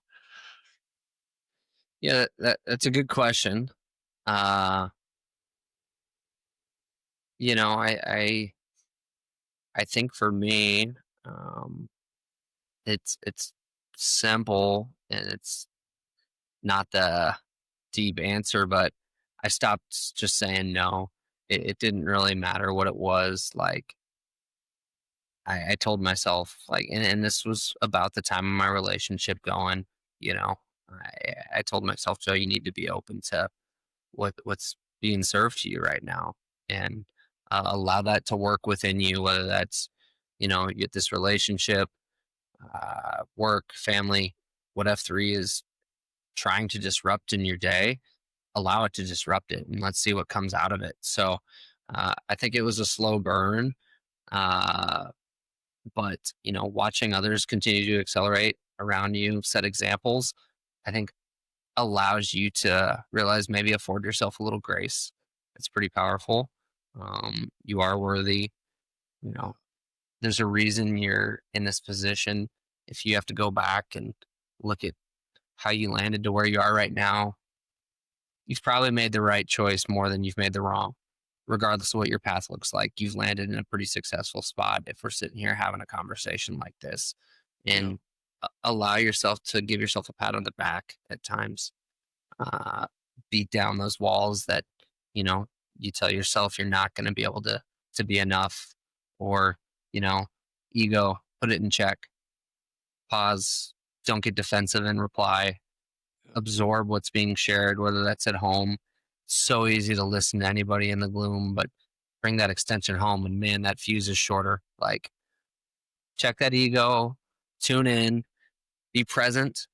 Yeah, that's a good question. Uh, I think for me, um, it's simple, and it's not the deep answer, but I stopped just saying no. It didn't really matter what it was. Like, I told myself like, and this was about the time of my relationship going, you know, I told myself, Joe, you need to be open to what's being served to you right now, and allow that to work within you, whether that's, you get this relationship, work, family, what F3 is trying to disrupt in your day, allow it to disrupt it and let's see what comes out of it. So I think it was a slow burn. Uh, but watching others continue to accelerate around you, set examples, I think allows you to realize, maybe afford yourself a little grace. It's pretty powerful. You are worthy. You know, there's a reason you're in this position. If you have to go back and look at how you landed to where you are right now, you've probably made the right choice more than you've made the wrong. Regardless of what your path looks like, you've landed in a pretty successful spot if we're sitting here having a conversation like this. Yeah. And allow yourself to give yourself a pat on the back at times. Uh, Beat down those walls that, you know, you tell yourself you're not going to be able to be enough, or, you know, ego, put it in check, pause, don't get defensive and reply, absorb what's being shared, whether that's at home. So easy to listen to anybody in the gloom, but bring that extension home, and man, that fuse is shorter. Like, check that ego, tune in, be present,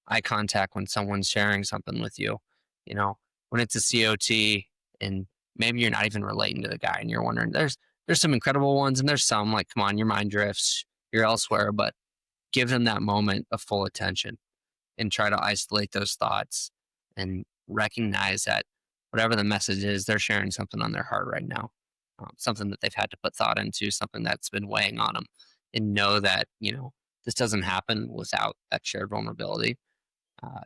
eye contact when someone's sharing something with you, when it's a COT and maybe you're not even relating to the guy and you're wondering, there's some incredible ones and there's some like, come on, your mind drifts, you're elsewhere, but give them that moment of full attention and try to isolate those thoughts and recognize that whatever the message is, they're sharing something on their heart right now, something that they've had to put thought into, something that's been weighing on them, and know that, this doesn't happen without that shared vulnerability.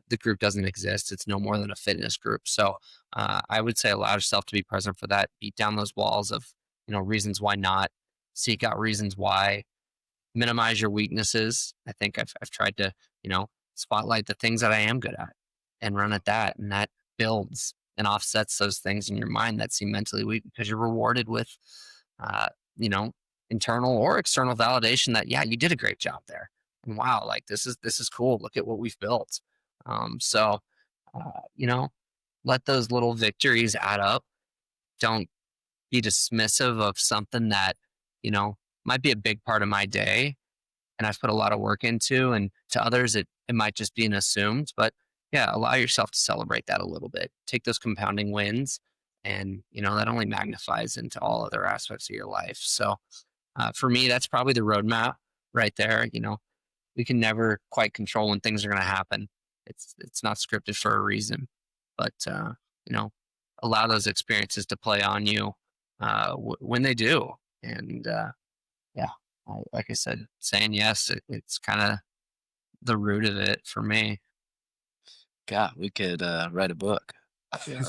The group doesn't exist. It's no more than a fitness group. So I would say allow yourself to be present for that. Beat down those walls of, reasons why not. Seek out reasons why. Minimize your weaknesses. I think I've tried to, spotlight the things that I am good at and run at that. And that builds and offsets those things in your mind that seem mentally weak, because you're rewarded with, uh, you know, internal or external validation that, yeah, you did a great job there. And wow, like this is cool. Look at what we've built. So, you know, let those little victories add up. Don't be dismissive of something that, might be a big part of my day and I've put a lot of work into, and to others it might just be an assumed, but yeah, allow yourself to celebrate that a little bit. Take those compounding wins, and that only magnifies into all other aspects of your life. So for me, that's probably the roadmap right there. We can never quite control when things are going to happen. It's not scripted for a reason, but you know, allow those experiences to play on you when they do. And yeah, like I said, saying yes, it's kind of the root of it for me. God, we could write a book. Yeah,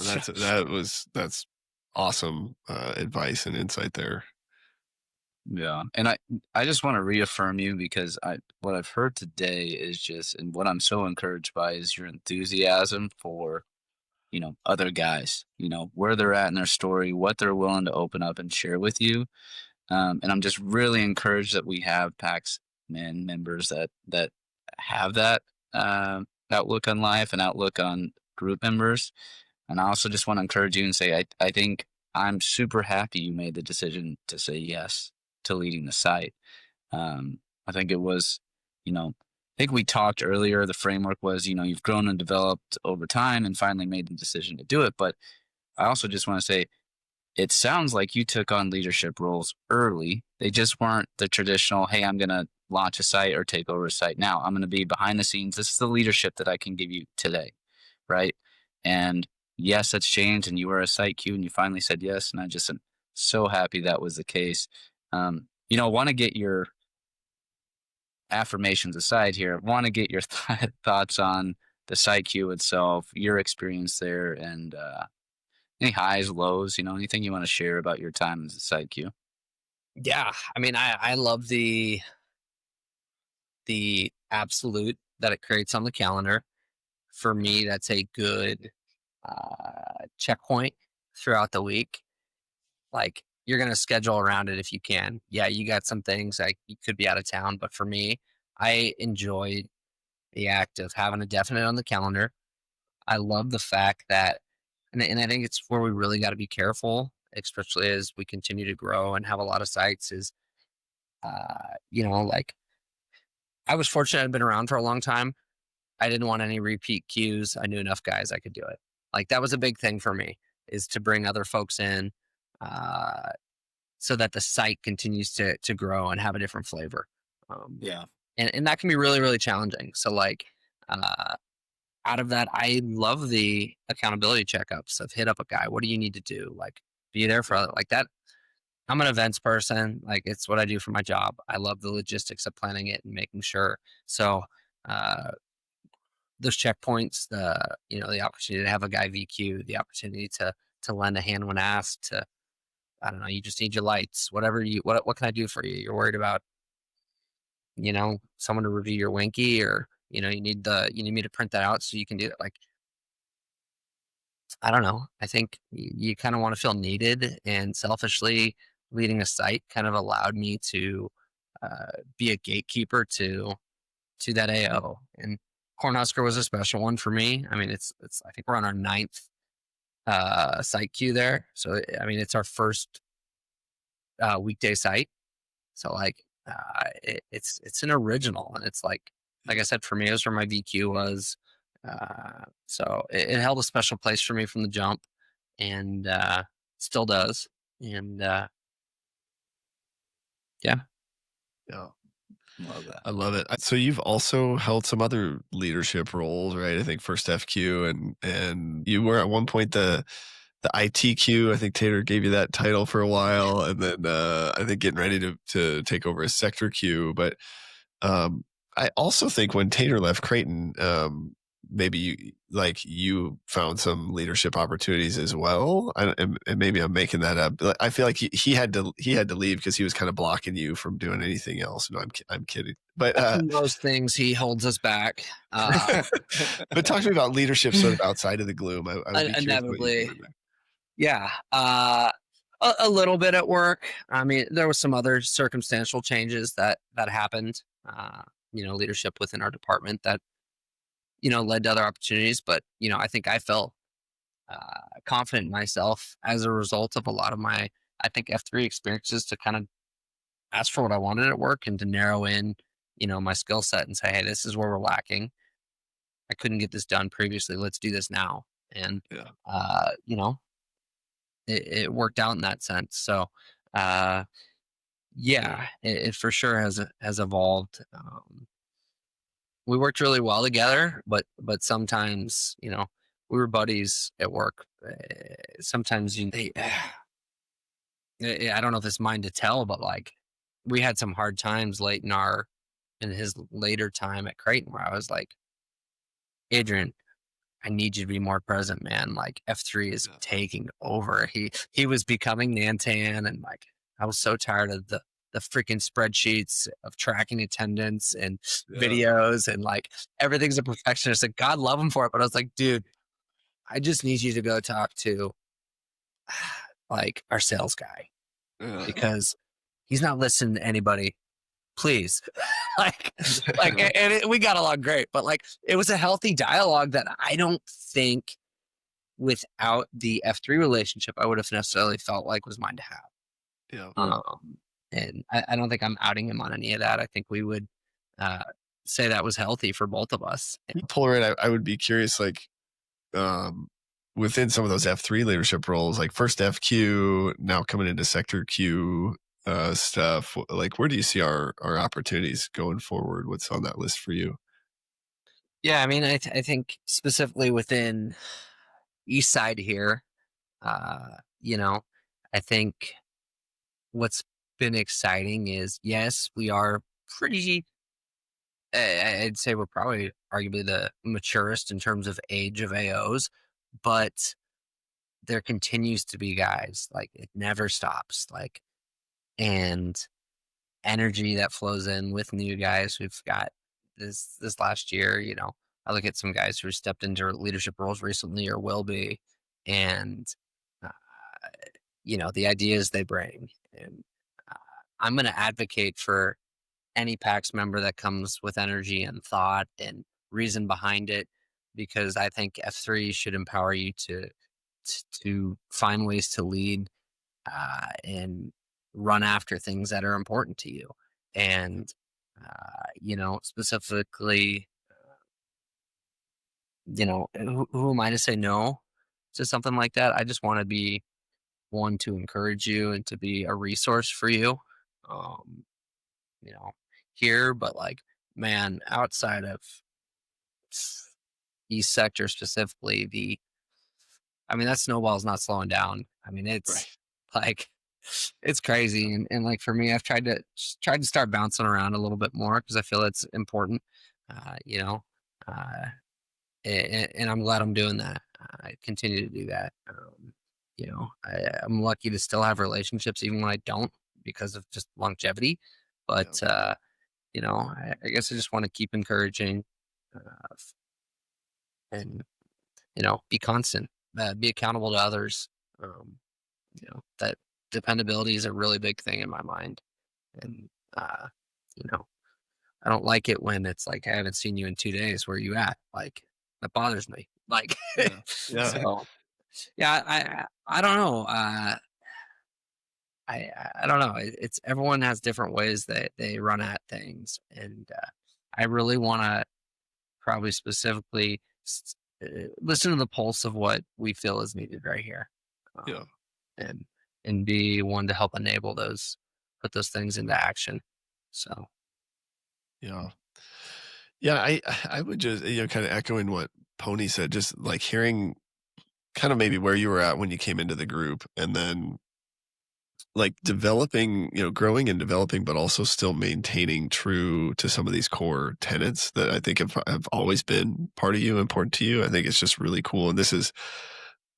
that's awesome advice and insight there. Yeah, and I just want to reaffirm you, because what I've heard today is just, and what I'm so encouraged by is your enthusiasm for, other guys, where they're at in their story, what they're willing to open up and share with you. And I'm just really encouraged that we have PAX men members that have that outlook on life and outlook on group members. And I also just want to encourage you and say, I think I'm super happy you made the decision to say yes to leading the site. I think it was, I think we talked earlier, the framework was, you've grown and developed over time and finally made the decision to do it. But I also just want to say, it sounds like you took on leadership roles early. They just weren't the traditional, hey, I'm going to launch a site or take over a site now. I'm going to be behind the scenes. This is the leadership that I can give you today. Right. And yes, that's changed. And you were a site Q and you finally said yes. And I just am so happy that was the case. Want to get your affirmations aside here. Want to get your thoughts on the site Q itself, your experience there, and any highs, lows, anything you want to share about your time as a site Q? Yeah, I mean, I love the absolute that it creates on the calendar. For me, that's a good checkpoint throughout the week. Like, you're going to schedule around it if you can. Yeah, you got some things like you could be out of town, but for me, I enjoy the act of having a definite on the calendar. I love the fact that, and I think it's where we really got to be careful, especially as we continue to grow and have a lot of sites. Is like I was fortunate I'd been around for a long time. I didn't want any repeat queues. I knew enough guys I could do it. Like that was a big thing for me is to bring other folks in, uh, so that the site continues to grow and have a different flavor. Yeah. And that can be really, really challenging. So like, uh, out of that, I love the accountability checkups of hit up a guy. What do you need to do? Like be there for like that. I'm an events person. Like it's what I do for my job. I love the logistics of planning it and making sure. So, uh, those checkpoints, the opportunity to have a guy VQ, the opportunity to lend a hand when asked, to I don't know, you just need your lights, whatever what can I do for you? You're worried about, someone to review your Winky, or you need me to print that out so you can do it. Like, I don't know. I think you kind of want to feel needed, and selfishly leading a site kind of allowed me to be a gatekeeper to that AO. And Cornhusker was a special one for me. I mean, it's I think we're on our ninth site queue there. So I mean, it's our first weekday site. So like, it's an original, and it's like I said, for me, it was where my VQ was. So it held a special place for me from the jump, and still does. And yeah, Yeah. Love that. I love it. So you've also held some other leadership roles, right? I think first FQ, and you were at one point the ITQ. I think Taylor gave you that title for a while, and then I think getting ready to take over a sector Q. But I also think when Taylor left Creighton, maybe you found some leadership opportunities as well. And maybe I'm making that up. I feel like he had to leave because he was kind of blocking you from doing anything else. No, I'm kidding. But most things he holds us back. but talk to me about leadership sort of outside of the gloom. I would be curious what you're Inevitably, doing there. yeah. A little bit at work. I mean, there was some other circumstantial changes that happened. Leadership within our department that led to other opportunities. But I think I felt confident in myself as a result of a lot of my, I think, F3 experiences, to kind of ask for what I wanted at work and to narrow in, my skill set and say, hey, this is where we're lacking. I couldn't get this done previously. Let's do this now. And, Yeah. It worked out in that sense. So, yeah, it for sure has evolved. We worked really well together, but sometimes, we were buddies at work. Sometimes I don't know if it's mine to tell, but like we had some hard times late in his later time at Creighton, where I was like, Adrian, I need you to be more present, man. Like F3 is taking over. He was becoming Nantan, and like I was so tired of the freaking spreadsheets of tracking attendance and videos, and like everything's a perfectionist. And God love him for it, but I was like, dude, I just need you to go talk to like our sales guy, because he's not listening to anybody. Please. We got along great, but like it was a healthy dialogue that I don't think without the F3 relationship I would have necessarily felt like was mine to have. Yeah. And I don't think I'm outing him on any of that. I think we would say that was healthy for both of us. Polaroid, I would be curious, like, within some of those F3 leadership roles, like first FQ, now coming into sector Q stuff, like where do you see our opportunities going forward? What's on that list for you? Yeah, I mean, I think specifically within East Side here, I think what's been exciting is, yes, we are pretty, I'd say we're probably arguably the maturest in terms of age of AOs, but there continues to be guys, like it never stops, like, and energy that flows in with new guys. We've got this last year, I look at some guys who stepped into leadership roles recently or will be, and uh, the ideas they bring. And uh, I'm going to advocate for any PAX member that comes with energy and thought and reason behind it, because I think F3 should empower you to find ways to lead and run after things that are important to you. And specifically, who am I to say no to something like that? I just want to be one to encourage you and to be a resource for you. Um, you know, Here, but like, man, outside of East Sector specifically, that snowball's not slowing down. It's Right. like, it's crazy. And like for me, I've tried to start bouncing around a little bit more because I feel it's important, uh, you know, uh, and I'm glad I'm doing that. I continue to do that. I'm lucky to still have relationships even when I don't, because of just longevity. Yeah. But I guess I just want to keep encouraging, uh, and be constant, be accountable to others. That dependability is a really big thing in my mind, and uh, you know, I don't like it when it's like, I haven't seen you in 2 days. Where you at? Like, that bothers me. Like, Yeah. Yeah. so yeah, I don't know. I don't know. It's everyone has different ways that they run at things, and I really want to probably specifically listen to the pulse of what we feel is needed right here, Yeah. and be one to help enable put those things into action. So Yeah. Yeah. I would just, kind of echoing what Pony said, just like hearing kind of maybe where you were at when you came into the group, and then like developing, growing and developing, but also still maintaining true to some of these core tenets that I think have always been part of you, important to you. I think it's just really cool. And this is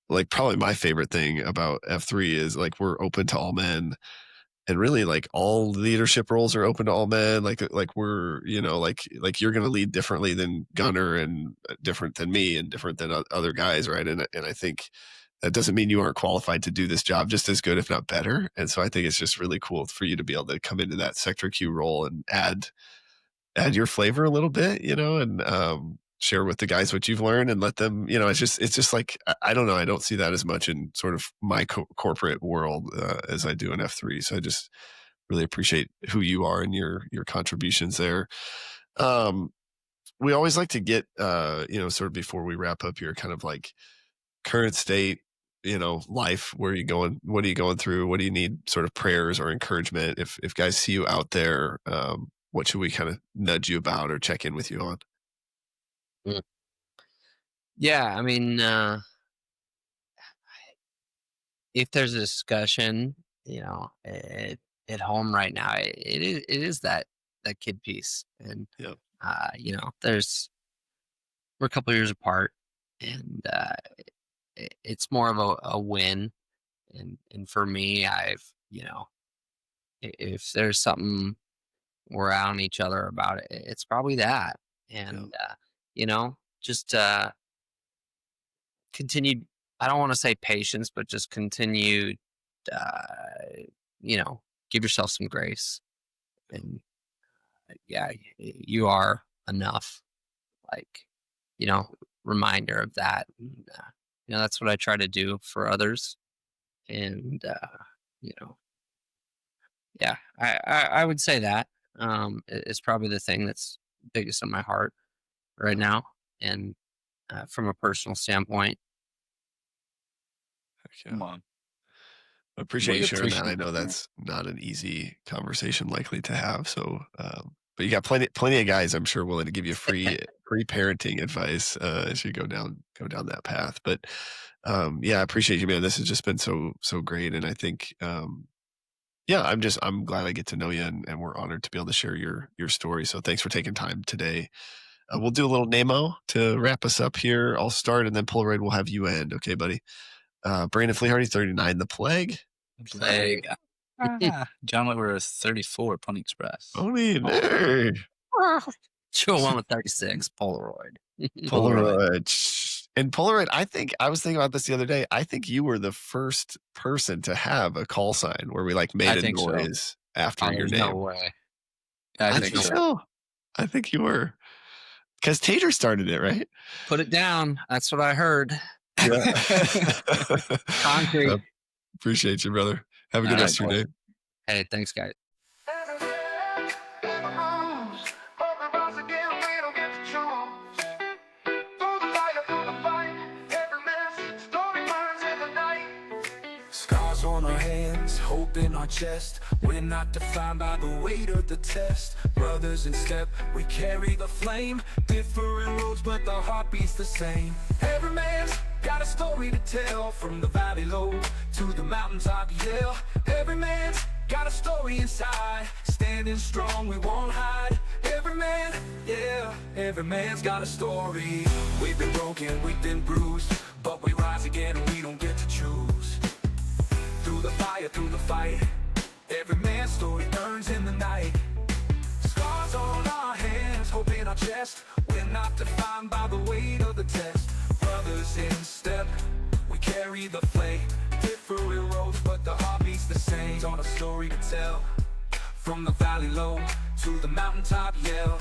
like probably my favorite thing about F3 is like we're open to all men, and really like all leadership roles are open to all men. Like we're, like you're going to lead differently than Gunner, and different than me, and different than other guys. Right. And I think that doesn't mean you aren't qualified to do this job just as good, if not better. And so I think it's just really cool for you to be able to come into that sector Q role and add your flavor a little bit, and share with the guys what you've learned, and let them, it's just like, I don't know. I don't see that as much in sort of my corporate world as I do in F3. So I just really appreciate who you are and your contributions there. We always like to get, sort of before we wrap up here, kind of like current state, life. Where are you going? What are you going through? What do you need sort of prayers or encouragement? If guys see you out there, what should we kind of nudge you about or check in with you on? mm. Yeah, if there's a discussion, at home right now, it is that kid piece. And Yep. we're a couple years apart, and it's more of a win. And for me, if there's something we're out on each other about, it's probably that. Yep. And just continue. I don't want to say patience, but just continue. Uh, you know, give yourself some grace, and yeah, you are enough. Like, you know, reminder of that. And, that's what I try to do for others. And you know, yeah, I would say that is probably the thing that's biggest on my heart right now. And from a personal standpoint, Heck yeah. Come on. I appreciate you sharing that. I appreciate know that. that's not an easy conversation likely to have. So, but you got plenty of guys, I'm sure, willing to give you free parenting advice as you go down that path. But yeah, I appreciate you, man. This has just been so great, and I think yeah, I'm glad I get to know you, and we're honored to be able to share your story. So thanks for taking time today. We'll do a little Nemo to wrap us up here. I'll start, and then Polaroid will have you end. Okay, buddy. Brandon Flehardy, 39, The Plague. plague. John Whitwer is 34, Pony Express. Pony, nerd. Chill one with 36 Polaroid. Polaroid. And Polaroid, I was thinking about this the other day. I think you were the first person to have a call sign where we like made I a think so. noise after Oh, your there's no name. way. I I think think so. so. I think you were. Because Tater started it, right? Put it down. That's what I heard. Yeah. Concrete. Appreciate you, brother. Have a good All rest of your day. Hey, thanks, guys. Scars on our hands, hope in our chest. We're not defined by the weight of the test. Brothers in step, we carry the flame. Different roads, but the heart beats the same. Every man's got a story to tell. From the valley low to the mountaintop, yeah. Every man's got a story inside. Standing strong, we won't hide. Every man, yeah. Every man's got a story. We've been broken, we've been bruised, but we rise again and we don't get to choose. Through the fire, through the fight, every man's story burns in the night. Scars on our hands, hope in our chest. We're not defined by the weight of the test. Brothers in step, we carry the flame. Different roads, but the heart beats the same. On a story to tell, from the valley low to the mountaintop yell.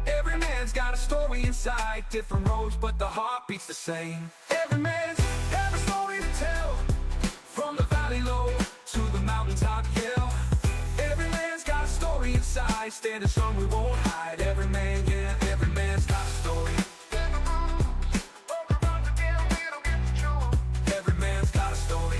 Every man's got a story inside. Different roads, but the heart beats the same. Every man's have a story to tell. From the valley low to the mountaintop yell. Every man's got a story inside. Standing strong, we won't hide. Every man, yeah, every man's got a story. Every man's got a story.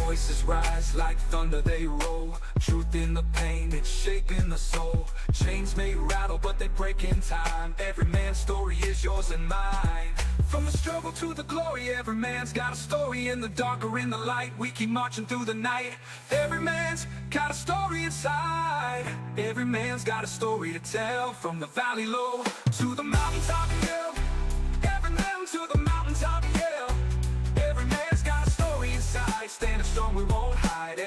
Voices rise like thunder, they roll. Truth in the pain, it's shaping the soul. Chains may rattle, but they break in time. Every man's story is yours and mine. From the struggle to the glory, every man's got a story. In the dark or in the light, we keep marching through the night. Every man's got a story inside. Every man's got a story to tell. From the valley low to the mountaintop hill. Every man to the mountaintop hill. Every man's got a story inside. Standing strong, we won't hide.